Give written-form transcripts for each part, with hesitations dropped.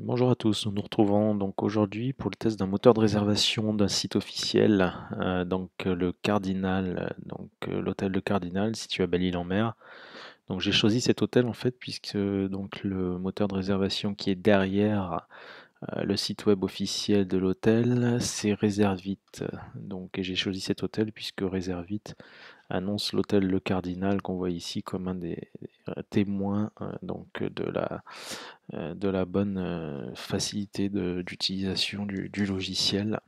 Bonjour à tous, nous nous retrouvons donc aujourd'hui pour le test d'un moteur de réservation d'un site officiel, le Cardinal, l'hôtel Le Cardinal situé à Belle-Île-en-Mer. Donc j'ai choisi cet hôtel en fait puisque donc le moteur de réservation qui est derrière le site web officiel de l'hôtel, c'est Réservite. Donc et j'ai choisi cet hôtel puisque Réservite annonce l'hôtel Le Cardinal qu'on voit ici comme un des témoins de la bonne facilité d'utilisation du logiciel.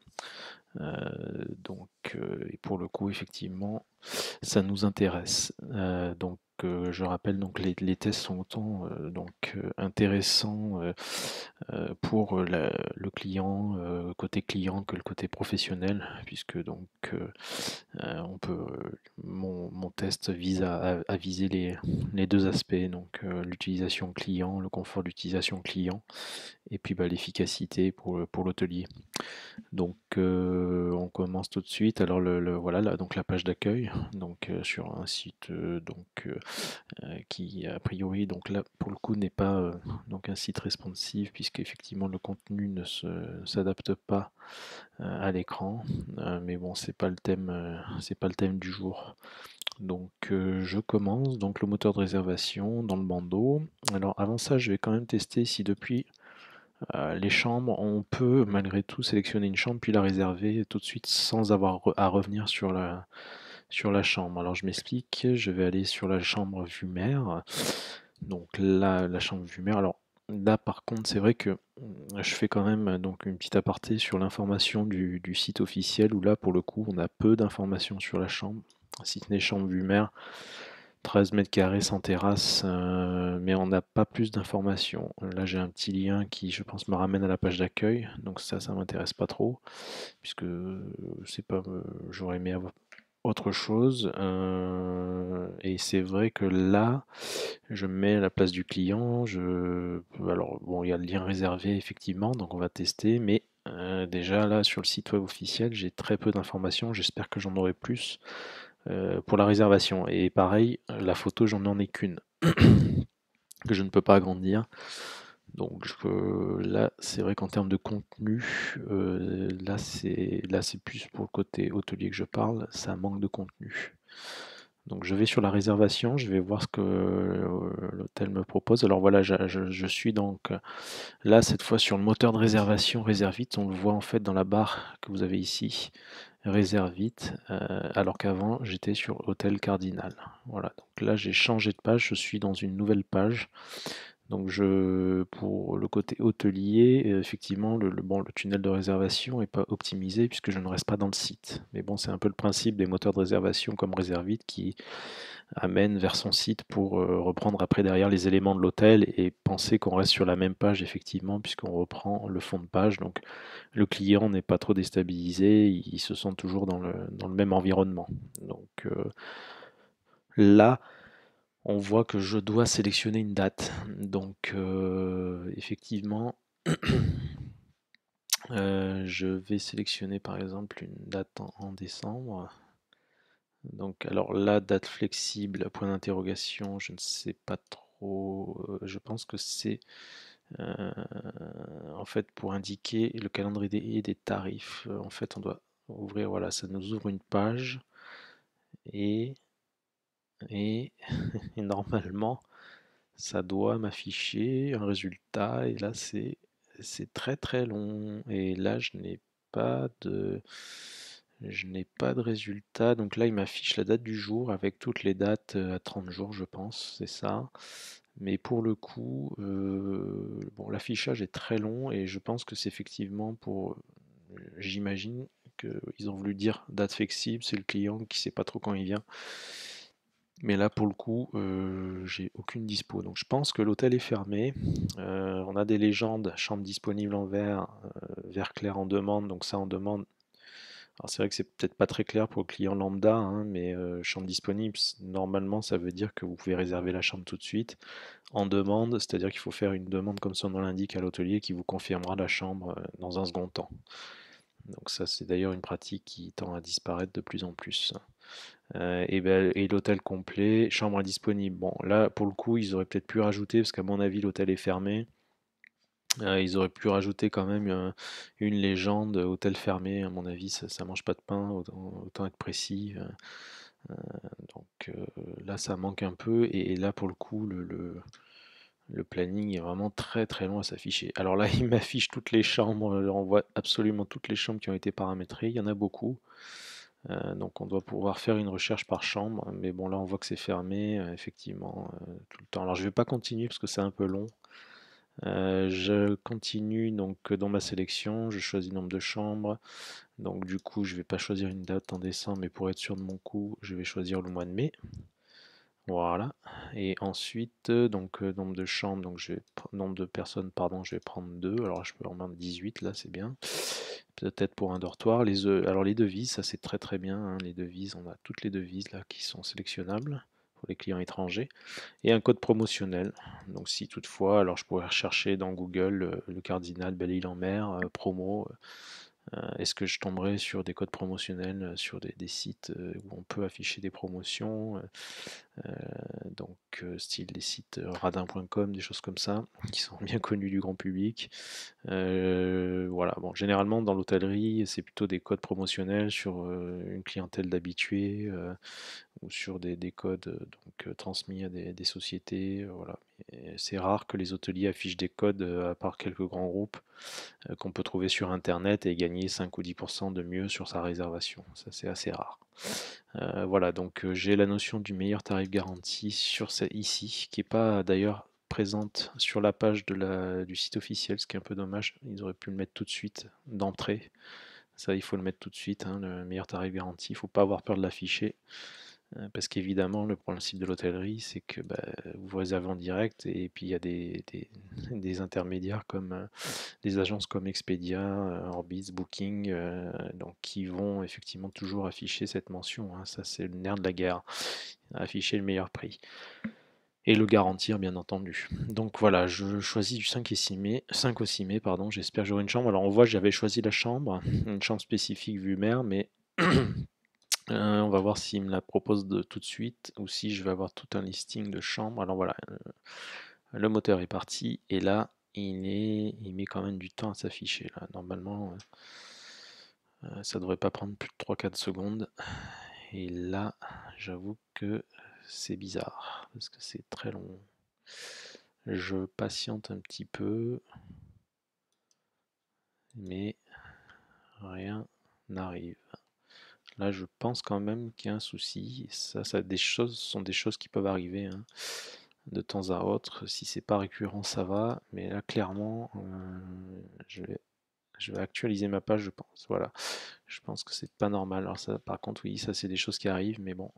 Et pour le coup, effectivement, ça nous intéresse. Je rappelle donc les tests sont autant intéressants pour le client, côté client que le côté professionnel, puisque on peut, mon test vise à viser les deux aspects, l'utilisation client, le confort d'utilisation client, et puis l'efficacité pour l'hôtelier. On commence tout de suite. Alors voilà donc la page d'accueil, sur un site qui a priori donc là pour le coup n'est pas donc un site responsive puisque effectivement le contenu ne s'adapte pas à l'écran. Mais bon, c'est pas le thème du jour. Je commence donc le moteur de réservation dans le bandeau. Alors avant ça, je vais quand même tester si depuis les chambres, on peut malgré tout sélectionner une chambre puis la réserver tout de suite sans avoir à revenir sur la chambre. Alors je m'explique, je vais aller sur la chambre vue mer. Donc là, la chambre vue mer. Alors là, par contre, c'est vrai que je fais quand même donc une petite aparté sur l'information du site officiel où là, pour le coup, on a peu d'informations sur la chambre. Si ce n'est chambre vue mer, 13 mètres carrés sans terrasse, mais on n'a pas plus d'informations. Là, j'ai un petit lien qui, je pense, me ramène à la page d'accueil. Donc ça m'intéresse pas trop, puisque c'est pas, j'aurais aimé avoir autre chose. Et c'est vrai que là, je me mets à la place du client. Alors bon, il y a le lien réservé effectivement, donc on va tester, mais déjà là sur le site web officiel, j'ai très peu d'informations. J'espère que j'en aurai plus pour la réservation. Et pareil, la photo, j'en ai qu'une que je ne peux pas agrandir. Là, c'est vrai qu'en termes de contenu, là c'est plus pour le côté hôtelier que je parle, ça manque de contenu. Donc je vais sur la réservation, je vais voir ce que l'hôtel me propose. Alors voilà, je suis donc là cette fois sur le moteur de réservation Réservite. On le voit en fait dans la barre que vous avez ici, Réservite, alors qu'avant j'étais sur Hôtel Cardinal. Voilà, donc là j'ai changé de page, je suis dans une nouvelle page. Pour le côté hôtelier, effectivement, le tunnel de réservation n'est pas optimisé puisque je ne reste pas dans le site. Mais bon, c'est un peu le principe des moteurs de réservation comme Réservite qui amène vers son site pour reprendre après derrière les éléments de l'hôtel et penser qu'on reste sur la même page effectivement puisqu'on reprend le fond de page. Donc le client n'est pas trop déstabilisé, il se sent toujours dans le même environnement. Là, on voit que je dois sélectionner une date. Effectivement, je vais sélectionner par exemple une date en décembre. Donc, alors la date flexible, point d'interrogation, je ne sais pas trop. Je pense que c'est euh, en fait pour indiquer le calendrier des tarifs. En fait, on doit ouvrir, voilà, ça nous ouvre une page et, et, et normalement, ça doit m'afficher un résultat et là c'est très très long et là je n'ai pas de résultat. Donc là il m'affiche la date du jour avec toutes les dates à 30 jours je pense, c'est ça. Mais pour le coup, bon, l'affichage est très long et je pense que c'est effectivement j'imagine qu'ils ont voulu dire date flexible, c'est le client qui sait pas trop quand il vient. Mais là, pour le coup, j'ai aucune dispo. Donc je pense que l'hôtel est fermé. On a des légendes, chambre disponible en vert, vert clair en demande. Donc ça, en demande. Alors c'est vrai que c'est peut-être pas très clair pour le client lambda, hein, mais chambre disponible, normalement, ça veut dire que vous pouvez réserver la chambre tout de suite. En demande, c'est-à-dire qu'il faut faire une demande comme son nom l'indique à l'hôtelier qui vous confirmera la chambre dans un second temps. Donc ça, c'est d'ailleurs une pratique qui tend à disparaître de plus en plus. Et l'hôtel complet, chambre indisponible. Bon, là, pour le coup, ils auraient peut-être pu rajouter, parce qu'à mon avis, l'hôtel est fermé. Ils auraient pu rajouter quand même une légende, hôtel fermé, à mon avis, ça mange pas de pain, autant être précis. Donc là, ça manque un peu, et là, pour le coup, le planning est vraiment très très long à s'afficher. Alors là, il m'affiche toutes les chambres, on voit absolument toutes les chambres qui ont été paramétrées, il y en a beaucoup. Donc on doit pouvoir faire une recherche par chambre, mais bon, là, on voit que c'est fermé, effectivement, tout le temps. Alors je vais pas continuer parce que c'est un peu long. Je continue donc dans ma sélection, je choisis nombre de chambres. Donc du coup, je vais pas choisir une date en décembre, mais pour être sûr de mon coup, je vais choisir le mois de mai. Voilà. Et ensuite, donc nombre de chambres, donc nombre de personnes, pardon, je vais prendre 2. Alors je peux en mettre 18 là, c'est bien. Peut-être pour un dortoir. Alors les devises, ça c'est très très bien, hein. Les devises, on a toutes les devises là qui sont sélectionnables pour les clients étrangers. Et un code promotionnel. Donc si toutefois, alors je pourrais rechercher dans Google le Cardinal Belle-Île-en-Mer, promo. Est-ce que je tomberai sur des codes promotionnels sur des sites où on peut afficher des promotions, donc style des sites radin.com, des choses comme ça, qui sont bien connus du grand public. Voilà, bon, généralement dans l'hôtellerie, c'est plutôt des codes promotionnels sur une clientèle d'habitués, ou sur des codes transmis à des sociétés. Voilà. C'est rare que les hôteliers affichent des codes, à part quelques grands groupes, qu'on peut trouver sur Internet et gagner 5 ou 10% de mieux sur sa réservation. Ça, c'est assez rare. Voilà, donc j'ai la notion du meilleur tarif garanti ici, qui n'est pas d'ailleurs présente sur la page du site officiel, ce qui est un peu dommage. Ils auraient pu le mettre tout de suite d'entrée. Ça, il faut le mettre tout de suite, hein, le meilleur tarif garanti. Il ne faut pas avoir peur de l'afficher. Parce qu'évidemment, le principe de l'hôtellerie, c'est que bah, vous réservez en direct, et puis il y a des intermédiaires comme des agences comme Expedia, Orbitz, Booking, donc qui vont effectivement toujours afficher cette mention, hein. Ça, c'est le nerf de la guerre, afficher le meilleur prix. Et le garantir, bien entendu. Donc voilà, je choisis du 5 et 6 mai, 5 au 6 mai, pardon, j'espère que j'aurai une chambre. Alors on voit, j'avais choisi la chambre, une chambre spécifique vue mer, mais on va voir s'il me la propose tout de suite, ou si je vais avoir tout un listing de chambres. Alors voilà, le moteur est parti, et là, il met quand même du temps à s'afficher. Là, normalement, ça devrait pas prendre plus de 3-4 secondes. Et là, j'avoue que c'est bizarre, parce que c'est très long. Je patiente un petit peu, mais rien n'arrive. Là, je pense quand même qu'il y a un souci. Sont des choses qui peuvent arriver, hein, de temps à autre. Si c'est pas récurrent, ça va. Mais là, clairement, je vais actualiser ma page, je pense. Voilà. Je pense que c'est pas normal. Alors ça, par contre, oui, ça c'est des choses qui arrivent, mais bon.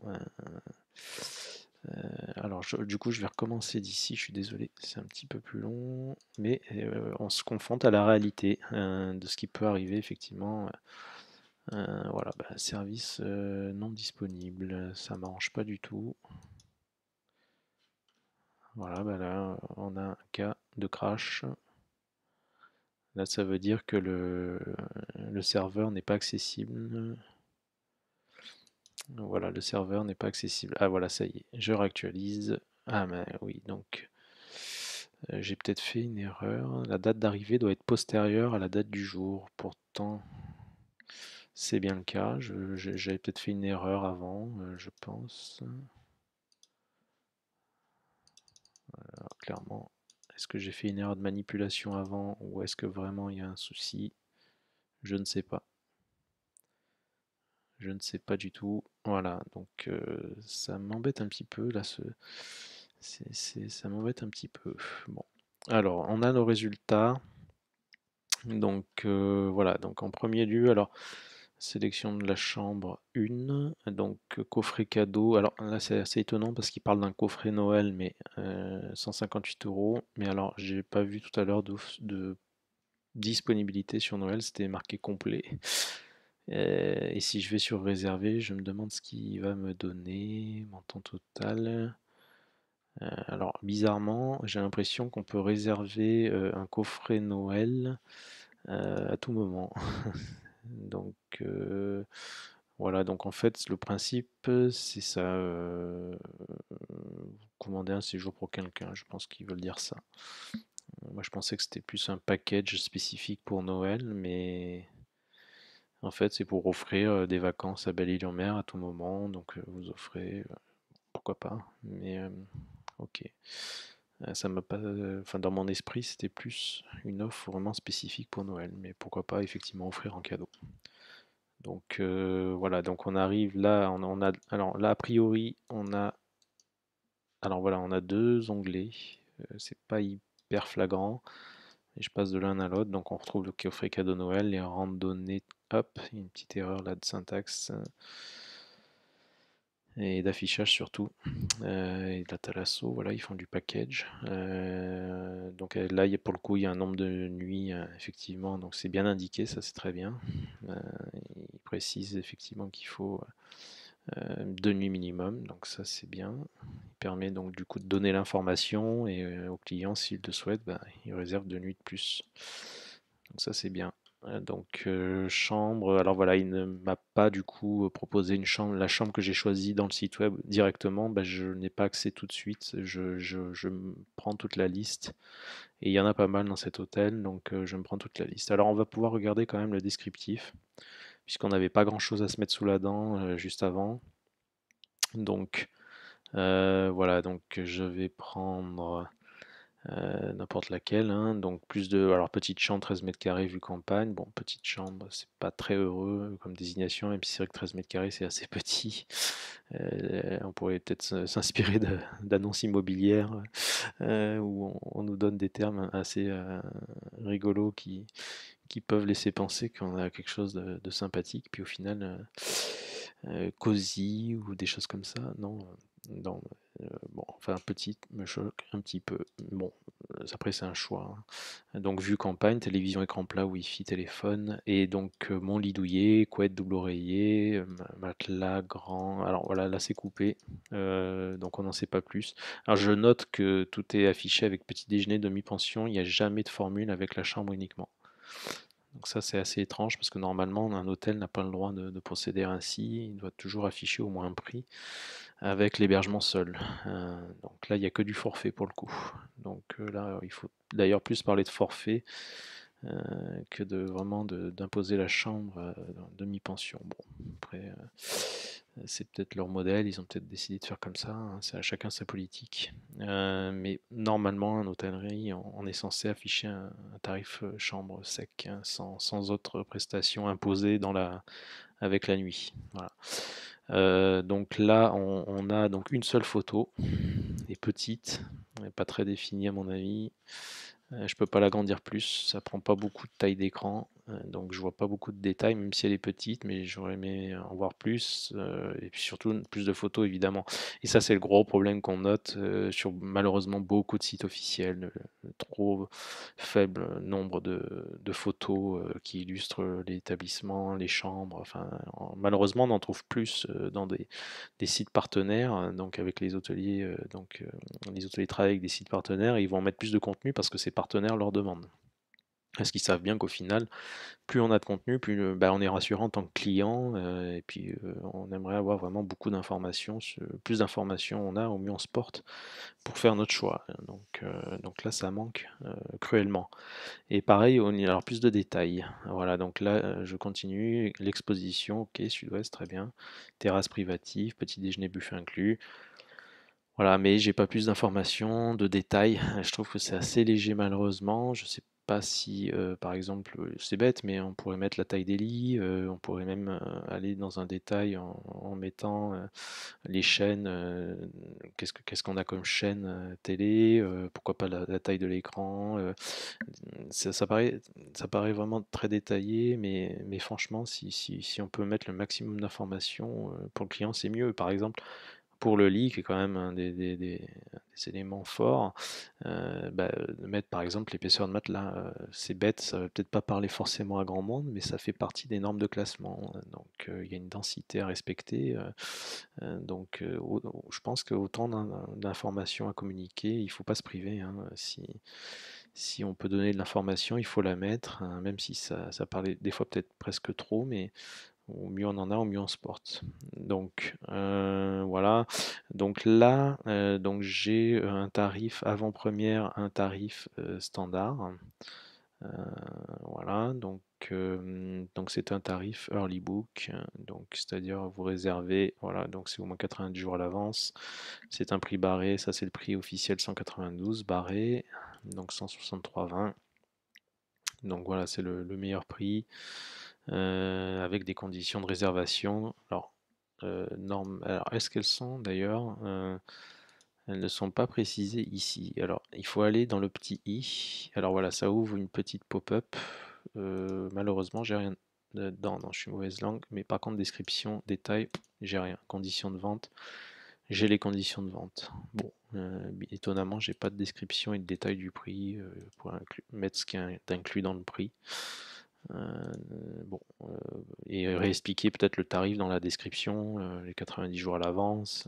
Alors, du coup, je vais recommencer d'ici. Je suis désolé, c'est un petit peu plus long, mais on se confronte à la réalité, de ce qui peut arriver effectivement. Voilà, bah, service non disponible, ça m'arrange pas du tout. Voilà, bah là, on a un cas de crash. Là, ça veut dire que le serveur n'est pas accessible. Voilà, le serveur n'est pas accessible. Ah voilà, ça y est, je réactualise. Ah mais oui, donc j'ai peut-être fait une erreur. La date d'arrivée doit être postérieure à la date du jour. Pourtant, c'est bien le cas. J'avais peut-être fait une erreur avant, je pense. Alors, clairement, est-ce que j'ai fait une erreur de manipulation avant, ou est-ce que vraiment il y a un souci? Je ne sais pas. Je ne sais pas du tout. Voilà, donc ça m'embête un petit peu là. Ça m'embête un petit peu. Bon, alors on a nos résultats. Donc voilà, donc en premier lieu, alors sélection de la chambre 1, donc coffret cadeau. Alors là c'est assez étonnant parce qu'il parle d'un coffret Noël, mais 158 euros. Mais alors j'ai pas vu tout à l'heure de disponibilité sur Noël, c'était marqué complet. Et si je vais sur réserver, je me demande ce qu'il va me donner, montant total. Alors bizarrement, j'ai l'impression qu'on peut réserver un coffret Noël à tout moment. Donc voilà, donc en fait le principe c'est ça, commander un séjour pour quelqu'un, je pense qu'ils veulent dire ça. Moi, je pensais que c'était plus un package spécifique pour Noël, mais en fait, c'est pour offrir des vacances à Belle-Île-en-Mer à tout moment. Donc, vous offrez, pourquoi pas. Mais ok. Ça m'a pas, enfin, dans mon esprit, c'était plus une offre vraiment spécifique pour Noël. Mais pourquoi pas effectivement offrir en cadeau. Donc voilà. Donc on arrive là. On a, alors là, a priori, on a, alors voilà, on a deux onglets. C'est pas hyper flagrant. Et je passe de l'un à l'autre, donc on retrouve le coffret cadeau Noël, les randonnées, hop, une petite erreur là de syntaxe et d'affichage surtout, et de la Thalasso, voilà, ils font du package. Donc là, pour le coup, il y a un nombre de nuits, effectivement, donc c'est bien indiqué, ça c'est très bien. Euh, il précise effectivement qu'il faut 2 nuits minimum, donc ça c'est bien. Il permet donc du coup de donner l'information et au client, s'il le souhaite, ben, il réserve 2 nuits de plus. Donc ça c'est bien. Donc chambre, alors voilà, il ne m'a pas du coup proposé une chambre. La chambre que j'ai choisie dans le site web directement, ben, je n'ai pas accès tout de suite. Je me prends toute la liste et il y en a pas mal dans cet hôtel, donc je me prends toute la liste. Alors on va pouvoir regarder quand même le descriptif, puisqu'on n'avait pas grand-chose à se mettre sous la dent juste avant. Donc voilà, donc je vais prendre n'importe laquelle, hein. Donc plus de, alors petite chambre 13 mètres carrés vue campagne. Bon, petite chambre, c'est pas très heureux comme désignation, même si c'est vrai que 13 mètres carrés c'est assez petit. On pourrait peut-être s'inspirer d'annonces immobilières où on nous donne des termes assez rigolos qui peuvent laisser penser qu'on a quelque chose de sympathique, puis au final, cosy ou des choses comme ça. Non, non. Bon, enfin, petite me choque un petit peu. Bon, après, c'est un choix, hein. Donc, vue campagne, télévision écran plat, Wi-Fi, téléphone, et donc mon lit douillet, couette, double oreiller, matelas grand. Alors voilà, là c'est coupé, donc on n'en sait pas plus. Alors, je note que tout est affiché avec petit déjeuner, demi-pension. Il n'y a jamais de formule avec la chambre uniquement. Donc ça, c'est assez étrange parce que normalement, un hôtel n'a pas le droit de procéder ainsi. Il doit toujours afficher au moins un prix avec l'hébergement seul. Donc là, il n'y a que du forfait pour le coup. Donc là, il faut d'ailleurs plus parler de forfait que de vraiment d'imposer la chambre demi-pension. Bon, après, c'est peut-être leur modèle, ils ont peut-être décidé de faire comme ça, hein, c'est à chacun sa politique. Mais normalement, en hôtellerie, on est censé afficher un tarif chambre sec, hein, sans autres prestations imposées avec la nuit. Voilà. Donc là, on a donc une seule photo, et petite, pas très définie à mon avis. Je peux pas l'agrandir plus, ça prend pas beaucoup de taille d'écran, donc je vois pas beaucoup de détails, même si elle est petite, mais j'aurais aimé en voir plus, et puis surtout plus de photos évidemment. Et ça, c'est le gros problème qu'on note sur malheureusement beaucoup de sites officiels, le trop faible nombre de photos qui illustrent l'établissement, les chambres. Enfin, malheureusement, on en trouve plus dans des sites partenaires, donc avec les hôteliers, les hôteliers travaillent avec des sites partenaires et ils vont en mettre plus de contenu parce que ces partenaires leur demandent. Parce qu'ils savent bien qu'au final, plus on a de contenu, plus bah, on est rassurant en tant que client, et puis on aimerait avoir vraiment beaucoup d'informations. Plus d'informations on a, au mieux on se porte pour faire notre choix. Donc là, ça manque cruellement. Et pareil, alors plus de détails. Voilà, donc là, je continue. L'exposition, ok, sud-ouest, très bien. Terrasse privative, petit déjeuner buffet inclus. Voilà, mais j'ai pas plus d'informations, de détails. Je trouve que c'est assez léger malheureusement. Je sais pas si, par exemple, c'est bête, mais on pourrait mettre la taille des lits, on pourrait même aller dans un détail en mettant les chaînes, qu'est-ce qu'on a comme chaîne télé, pourquoi pas la taille de l'écran. Ça paraît vraiment très détaillé, mais franchement, si on peut mettre le maximum d'informations pour le client, c'est mieux. Par exemple, pour le lit, qui est quand même un des éléments forts, de mettre par exemple l'épaisseur de matelas. C'est bête, ça va peut-être pas parler forcément à grand monde, mais ça fait partie des normes de classement. Donc il y a une densité à respecter. Donc je pense qu'autant d'informations à communiquer, il ne faut pas se priver, hein. Si on peut donner de l'information, il faut la mettre, hein, même si ça parlait des fois peut-être presque trop, mais Au mieux on en a, au mieux on se porte. Donc voilà. Donc là, donc j'ai un tarif avant-première, un tarif standard. Euh, voilà. Donc c'est un tarif early book. Donc c'est-à-dire vous réservez. Voilà. Donc c'est au moins 90 jours à l'avance. C'est un prix barré. Ça c'est le prix officiel 192 barré. Donc 163,20. Donc voilà, c'est le meilleur prix. Avec des conditions de réservation. Alors, alors est-ce qu'elles sont d'ailleurs elles ne sont pas précisées ici. Alors, il faut aller dans le petit i. Alors voilà, ça ouvre une petite pop-up. Malheureusement, j'ai rien dedans. Non, je suis mauvaise langue. Mais par contre, description, détail, j'ai rien. Conditions de vente, j'ai les conditions de vente. Bon, étonnamment, j'ai pas de description et de détail du prix pour mettre ce qui est inclus dans le prix. Bon, et réexpliquer peut-être le tarif dans la description, les 90 jours à l'avance.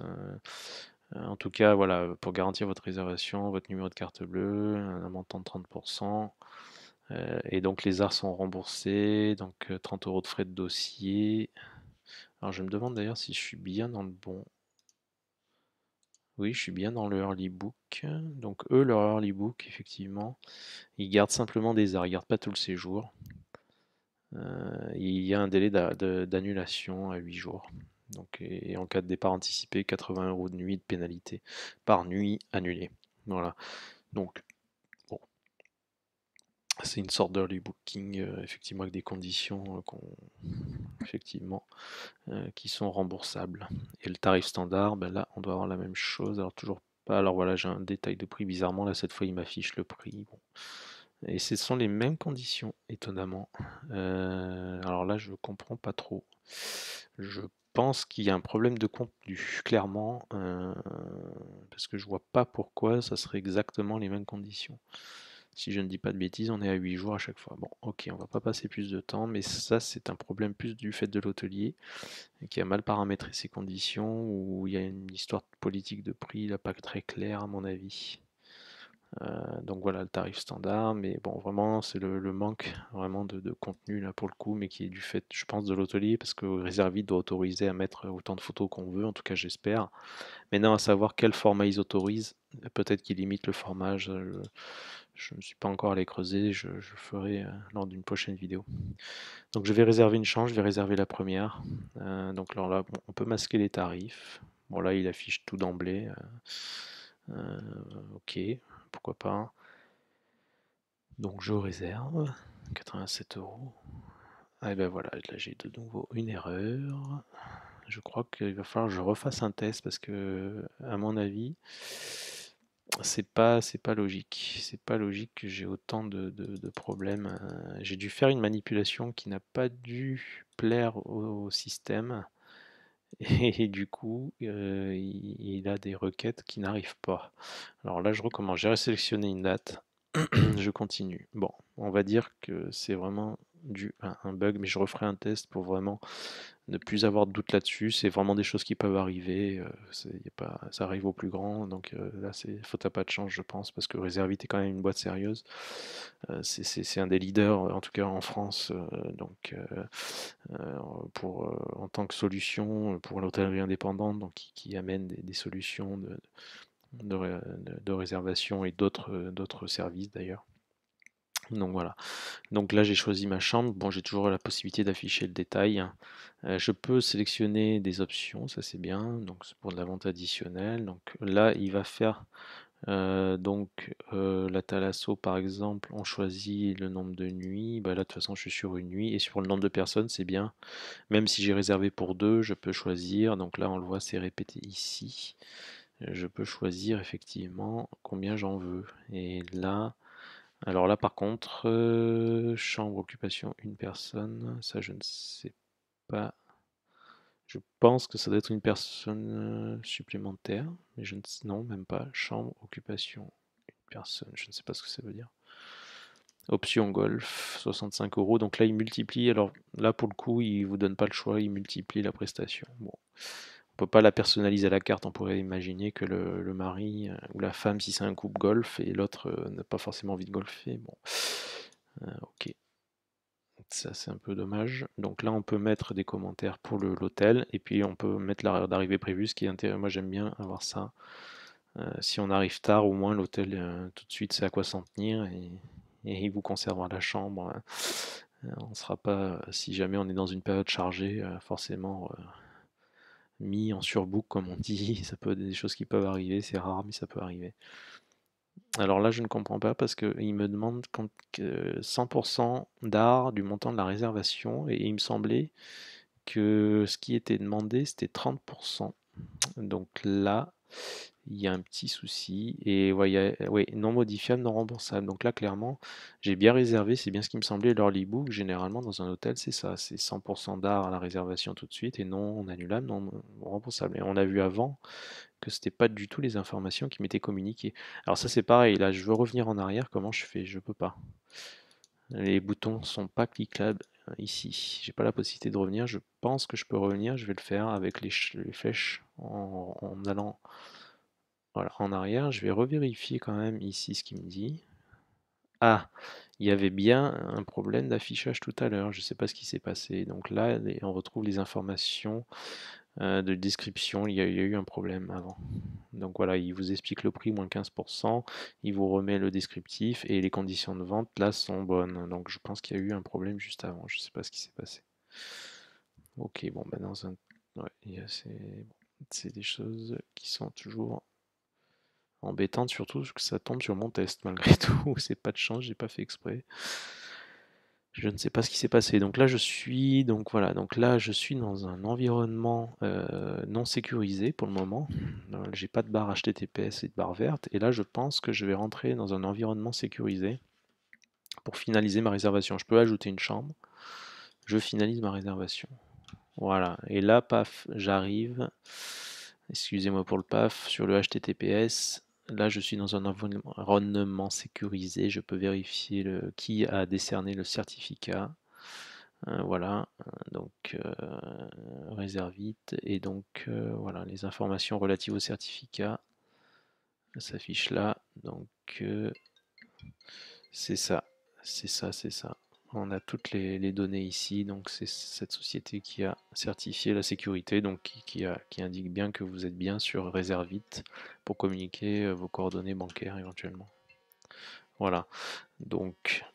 En tout cas, voilà, pour garantir votre réservation, votre numéro de carte bleue, un montant de 30%. Et donc les arts sont remboursés, donc 30 € de frais de dossier. Alors je me demande d'ailleurs si je suis bien dans le bon. Oui, je suis bien dans le early book. Donc eux, leur early book, effectivement, ils gardent simplement des arts, ils gardent pas tout le séjour. Il y a un délai d'annulation à 8 jours. Donc, et en cas de départ anticipé, 80 € de nuit de pénalité par nuit annulée. Voilà. Donc, bon, c'est une sorte d'early booking, effectivement, avec des conditions effectivement, qui sont remboursables. Et le tarif standard, ben là, on doit avoir la même chose. Alors, toujours pas. Alors voilà, j'ai un détail de prix. Bizarrement, là, cette fois, il m'affiche le prix. Bon. Et ce sont les mêmes conditions, étonnamment. Alors là, je comprends pas trop. Je pense qu'il y a un problème de contenu, clairement, parce que je vois pas pourquoi ça serait exactement les mêmes conditions. Si je ne dis pas de bêtises, on est à 8 jours à chaque fois. Bon, ok, on va pas passer plus de temps, mais ça, c'est un problème plus du fait de l'hôtelier qui a mal paramétré ses conditions, ou il y a une histoire politique de prix là, pas très claire à mon avis. Donc voilà le tarif standard, mais bon vraiment c'est le manque vraiment de contenu là pour le coup, mais qui est du fait je pense de l'hôtelier parce que Reservit doit autoriser à mettre autant de photos qu'on veut, en tout cas j'espère. Maintenant à savoir quel format ils autorisent, peut-être qu'ils limitent le format, je ne suis pas encore allé creuser, je ferai lors d'une prochaine vidéo. Donc je vais réserver une chambre, je vais réserver la première. Donc alors là bon, on peut masquer les tarifs. Bon là il affiche tout d'emblée. Ok, pourquoi pas. Donc je réserve 87 €. Ah et ben voilà, là j'ai de nouveau une erreur. Je crois qu'il va falloir que je refasse un test parce que, à mon avis, c'est pas logique. C'est pas logique que j'ai autant de problèmes. J'ai dû faire une manipulation qui n'a pas dû plaire au système. Et du coup, il a des requêtes qui n'arrivent pas. Alors là, je recommence. J'ai sélectionné une date. Je continue. Bon, on va dire que c'est vraiment dû à un bug, mais je referai un test pour vraiment ne plus avoir de doute là-dessus. C'est vraiment des choses qui peuvent arriver. Y a pas, ça arrive au plus grand. Donc là, c'est faute à pas de chance, je pense, parce que Reservit est quand même une boîte sérieuse. C'est un des leaders, en tout cas en France. En tant que solution pour l'hôtellerie indépendante, donc qui amène des solutions de réservation et d'autres services d'ailleurs. Donc voilà. Donc là j'ai choisi ma chambre. Bon, j'ai toujours la possibilité d'afficher le détail. Je peux sélectionner des options, ça c'est bien. Donc c'est pour de la vente additionnelle. Donc là il va faire la Thalasso par exemple, on choisit le nombre de nuits. Bah là de toute façon je suis sur une nuit et sur le nombre de personnes c'est bien. Même si j'ai réservé pour deux, je peux choisir. Donc là on le voit, c'est répété ici. Je peux choisir effectivement combien j'en veux. Et là, alors là par contre, chambre occupation une personne, ça je ne sais pas. Je pense que ça doit être une personne supplémentaire, mais je ne sais, non, même pas. Chambre occupation une personne, je ne sais pas ce que ça veut dire. Option golf, 65 €. Donc là, il multiplie. Alors là, pour le coup, il vous donne pas le choix, il multiplie la prestation. Bon, on peut pas la personnaliser à la carte. On pourrait imaginer que le mari ou la femme, si c'est un couple golf et l'autre n'a pas forcément envie de golfer. Bon, ok. ça c'est un peu dommage. Donc là on peut mettre des commentaires pour l'hôtel et puis on peut mettre l'heure d'arrivée prévue, ce qui est intéressant. Moi j'aime bien avoir ça. Si on arrive tard, au moins l'hôtel tout de suite sait à quoi s'en tenir et il vous conservera la chambre. On ne sera pas, si jamais on est dans une période chargée, forcément mis en surbook comme on dit. Ça peut des choses qui peuvent arriver, c'est rare mais ça peut arriver. Alors là, je ne comprends pas parce qu'il me demande 100% d'art du montant de la réservation et il me semblait que ce qui était demandé, c'était 30%. Donc là, il y a un petit souci et ouais, ouais, non modifiable, non remboursable. Donc là, clairement, j'ai bien réservé, c'est bien ce qui me semblait. L'early book, généralement, dans un hôtel, c'est ça, c'est 100% d'art à la réservation tout de suite et non annulable, non remboursable. Et on a vu avant que c'était pas du tout les informations qui m'étaient communiquées. Alors ça c'est pareil, là je veux revenir en arrière, comment je fais? Je peux pas. Les boutons sont pas cliquables ici. J'ai pas la possibilité de revenir. Je pense que je peux revenir. Je vais le faire avec les flèches en allant voilà, en arrière. Je vais revérifier quand même ici ce qu'il me dit. Ah, il y avait bien un problème d'affichage tout à l'heure. Je sais pas ce qui s'est passé. Donc là, on retrouve les informations de description. Il y a eu un problème avant. Donc voilà, il vous explique le prix, moins 15%, il vous remet le descriptif et les conditions de vente là sont bonnes. Donc je pense qu'il y a eu un problème juste avant, je ne sais pas ce qui s'est passé. Ok, bon, ben dans un... Ouais, c'est des choses qui sont toujours embêtantes, surtout que ça tombe sur mon test malgré tout. C'est pas de chance, j'ai pas fait exprès. Je ne sais pas ce qui s'est passé. Donc là, donc voilà, donc là, je suis dans un environnement non sécurisé pour le moment. J'ai pas de barre HTTPS et de barre verte. Et là, je pense que je vais rentrer dans un environnement sécurisé pour finaliser ma réservation. Je peux ajouter une chambre. Je finalise ma réservation. Voilà. Et là, paf, j'arrive. Excusez-moi pour le paf sur le HTTPS. Là, je suis dans un environnement sécurisé. Je peux vérifier qui a décerné le certificat. Voilà, donc réserve vite. Et donc voilà, les informations relatives au certificat s'affichent là. Donc c'est ça, c'est ça, c'est ça. On a toutes les données ici, donc c'est cette société qui a certifié la sécurité, donc qui indique bien que vous êtes bien sur Reservit pour communiquer vos coordonnées bancaires éventuellement. Voilà, donc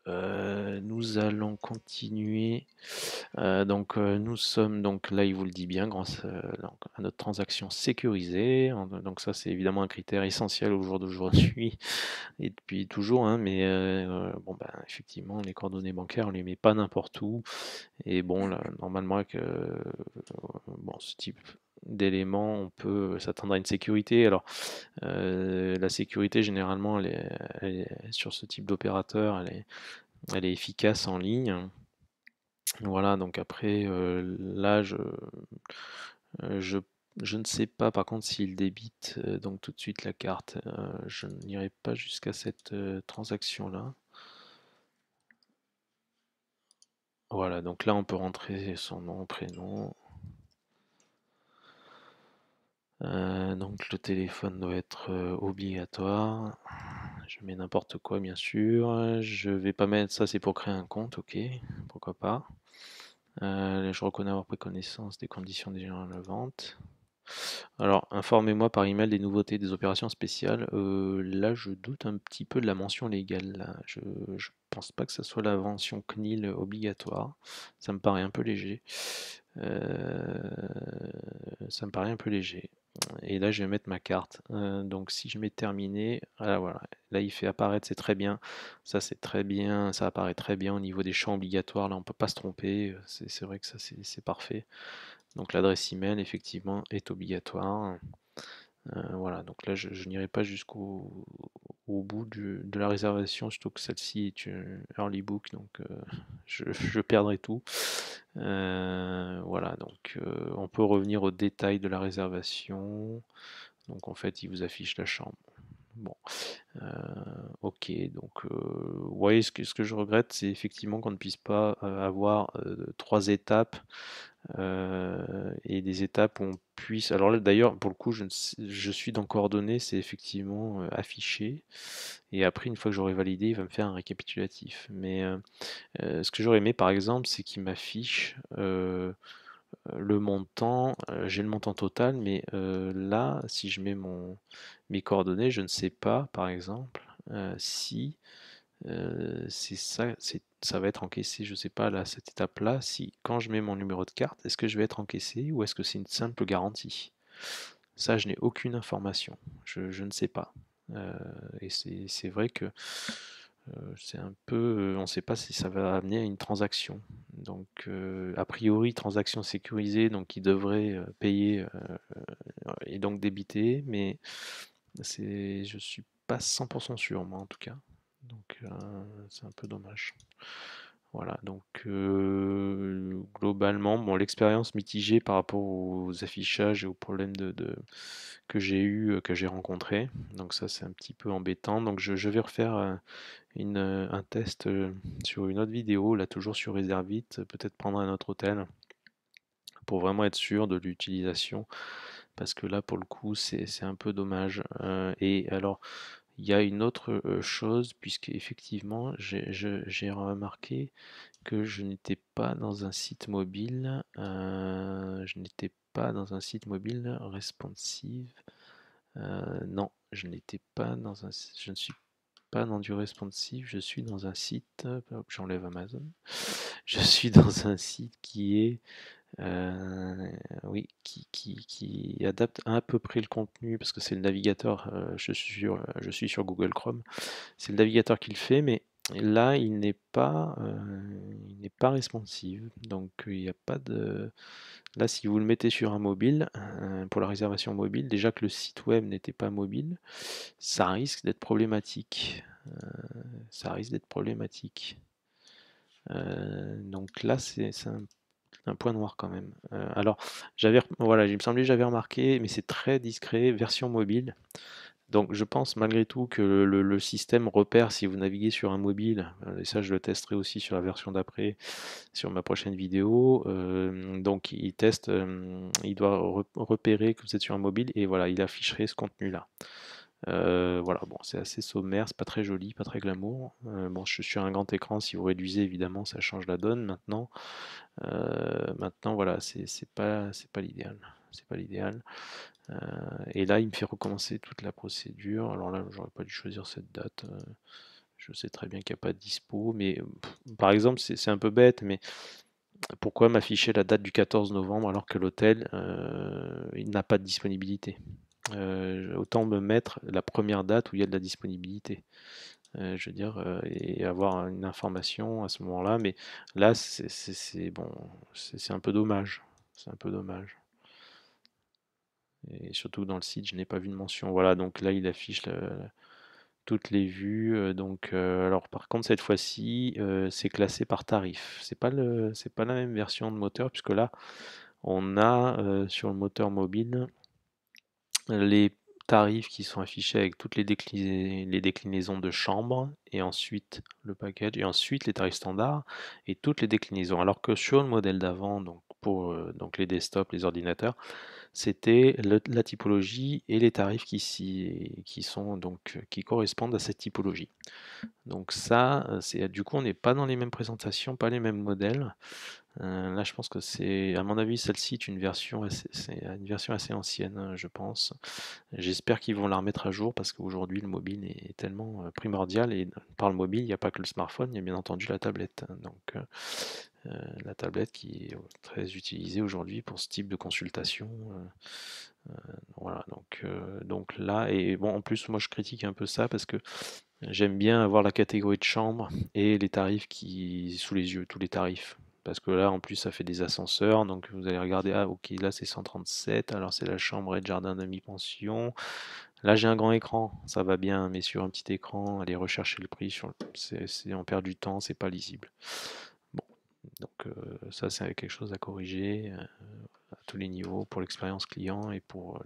nous allons continuer. Nous sommes donc là, il vous le dit bien, grâce à notre transaction sécurisée. Donc ça, c'est évidemment un critère essentiel au jour d'aujourd'hui et depuis toujours, hein, mais bon, ben, effectivement, les coordonnées bancaires, on les met pas n'importe où. Et bon, là, normalement, avec bon, ce type d'éléments, on peut s'attendre à une sécurité. Alors, la sécurité, généralement, sur ce type d'opérateur, elle est efficace en ligne. Voilà, donc après, là, je, je ne sais pas par contre s'il débite donc tout de suite la carte. Je n'irai pas jusqu'à cette transaction-là. Voilà, donc là, on peut rentrer son nom, prénom. Donc le téléphone doit être obligatoire. Je mets n'importe quoi, bien sûr. Je vais pas mettre ça, c'est pour créer un compte, ok, pourquoi pas. Je reconnais avoir pris connaissance des conditions déjà de la vente. Alors, informez-moi par email des nouveautés des opérations spéciales. Là, je doute un petit peu de la mention légale. Là. Je pense pas que ce soit la mention CNIL obligatoire. Ça me paraît un peu léger. Euh, Ça me paraît un peu léger. Et là, je vais mettre ma carte. Donc, si je mets terminé, ah, voilà. Là, il fait apparaître, c'est très bien. Ça, c'est très bien. Ça apparaît très bien au niveau des champs obligatoires. Là, on peut pas se tromper. C'est vrai que ça, c'est parfait. Donc l'adresse email, effectivement, est obligatoire. Voilà, donc là, je n'irai pas jusqu'au bout de la réservation, surtout que celle-ci est une early book, donc je perdrai tout. Voilà, donc on peut revenir aux détails de la réservation. Donc en fait, il vous affiche la chambre. Bon, ok, donc ouais, ce que je regrette, c'est effectivement qu'on ne puisse pas avoir trois étapes et des étapes où on puisse. Alors là, d'ailleurs, pour le coup, je suis dans coordonnées, c'est effectivement affiché. Et après, une fois que j'aurai validé, il va me faire un récapitulatif. Mais Ce que j'aurais aimé par exemple, c'est qu'il m'affiche le montant, j'ai le montant total, mais là, si je mets mes coordonnées, je ne sais pas, par exemple, si ça va être encaissé, je ne sais pas, là, cette étape-là, si quand je mets mon numéro de carte, est-ce que je vais être encaissé ou est-ce que c'est une simple garantie? Ça, je n'ai aucune information, je ne sais pas. Euh, et c'est vrai que c'est un peu, on ne sait pas si ça va amener à une transaction. Donc, a priori, transaction sécurisée, donc il devrait payer et donc débiter, mais je suis pas 100% sûr, moi en tout cas. Donc, c'est un peu dommage. Voilà, donc globalement, bon, l'expérience mitigée par rapport aux affichages et aux problèmes que j'ai eu, que j'ai rencontrés. Donc ça, c'est un petit peu embêtant. Donc je vais refaire un test sur une autre vidéo, là toujours sur Reservit, peut-être prendre un autre hôtel pour vraiment être sûr de l'utilisation, parce que là, pour le coup, c'est un peu dommage. Et alors, il y a une autre chose, puisque effectivement, j'ai remarqué que je n'étais pas dans un site mobile, je n'étais pas dans un site mobile responsive. Non, je ne suis pas dans du responsive, je suis dans un site, hop, j'enlève Amazon, je suis dans un site qui est, oui, qui adapte à peu près le contenu, parce que c'est le navigateur, je suis sur Google Chrome, c'est le navigateur qui le fait, mais là, il n'est pas responsive, donc il n'y a pas de... Là, si vous le mettez sur un mobile, pour la réservation mobile, déjà que le site web n'était pas mobile, ça risque d'être problématique. Ça risque d'être problématique. Donc là, c'est un point noir quand même. Alors, voilà, il me semblait que j'avais remarqué, mais c'est très discret, version mobile. Donc je pense malgré tout que le système repère si vous naviguez sur un mobile, et ça je le testerai aussi sur la version d'après, sur ma prochaine vidéo. Donc il teste, il doit repérer que vous êtes sur un mobile et voilà, il afficherait ce contenu-là. Voilà, bon, c'est assez sommaire, c'est pas très joli, pas très glamour. Bon, je suis sur un grand écran, si vous réduisez évidemment, ça change la donne maintenant. Maintenant, voilà, c'est pas l'idéal. C'est pas l'idéal. Et là, il me fait recommencer toute la procédure. Alors là, j'aurais pas dû choisir cette date. Je sais très bien qu'il n'y a pas de dispo, mais par exemple, c'est un peu bête, mais pourquoi m'afficher la date du 14 novembre alors que l'hôtel, il n'a pas de disponibilité? Autant me mettre la première date où il y a de la disponibilité. Je veux dire, et avoir une information à ce moment-là, mais là, bon, c'est un peu dommage. C'est un peu dommage. Et surtout dans le site, je n'ai pas vu de mention. Voilà, donc là, il affiche toutes les vues. Donc, alors par contre, cette fois-ci, c'est classé par tarif. C'est pas la même version de moteur, puisque là, on a sur le moteur mobile les tarifs qui sont affichés avec toutes les déclinaisons de chambre, et ensuite le package, et ensuite les tarifs standards et toutes les déclinaisons. Alors que sur le modèle d'avant, donc pour donc les desktops, les ordinateurs, c'était la typologie et les tarifs qui sont donc qui correspondent à cette typologie. Donc ça, du coup, on n'est pas dans les mêmes présentations, pas les mêmes modèles. Là, je pense que à mon avis, celle-ci est c'est une version assez ancienne, je pense. J'espère qu'ils vont la remettre à jour parce qu'aujourd'hui, le mobile est tellement primordial, et par le mobile, il n'y a pas que le smartphone, il y a bien entendu la tablette. Donc, la tablette qui est très utilisée aujourd'hui pour ce type de consultation. Voilà, donc là, et bon, en plus, moi, je critique un peu ça parce que j'aime bien avoir la catégorie de chambre et les tarifs sous les yeux, tous les tarifs. Parce que là, en plus, ça fait des ascenseurs. Donc, vous allez regarder, ah, ok, là, c'est 137. Alors, c'est la chambre et le jardin demi-pension. Là, j'ai un grand écran. Ça va bien. Mais sur un petit écran, aller rechercher le prix, on perd du temps. C'est pas lisible. Bon. Donc, ça, c'est quelque chose à corriger à tous les niveaux pour l'expérience client et pour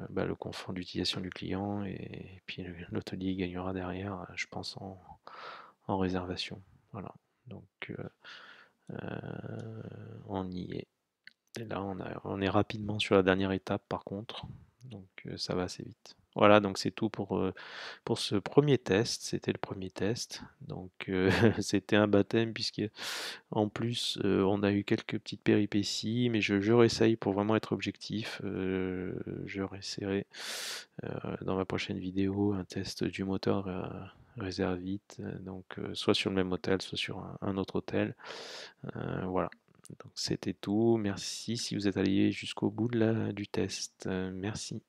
bah, le confort d'utilisation du client, et puis l'hôtelier gagnera derrière, je pense, en réservation. Voilà, donc on y est. Et là, on est rapidement sur la dernière étape par contre, donc ça va assez vite. Voilà, donc c'est tout pour ce premier test. C'était le premier test. Donc c'était un baptême puisque en plus on a eu quelques petites péripéties, mais je réessaye pour vraiment être objectif. Je réessayerai dans ma prochaine vidéo un test du moteur Reservit, donc soit sur le même hôtel, soit sur un autre hôtel. Voilà. Donc c'était tout. Merci si vous êtes allé jusqu'au bout du test. Merci.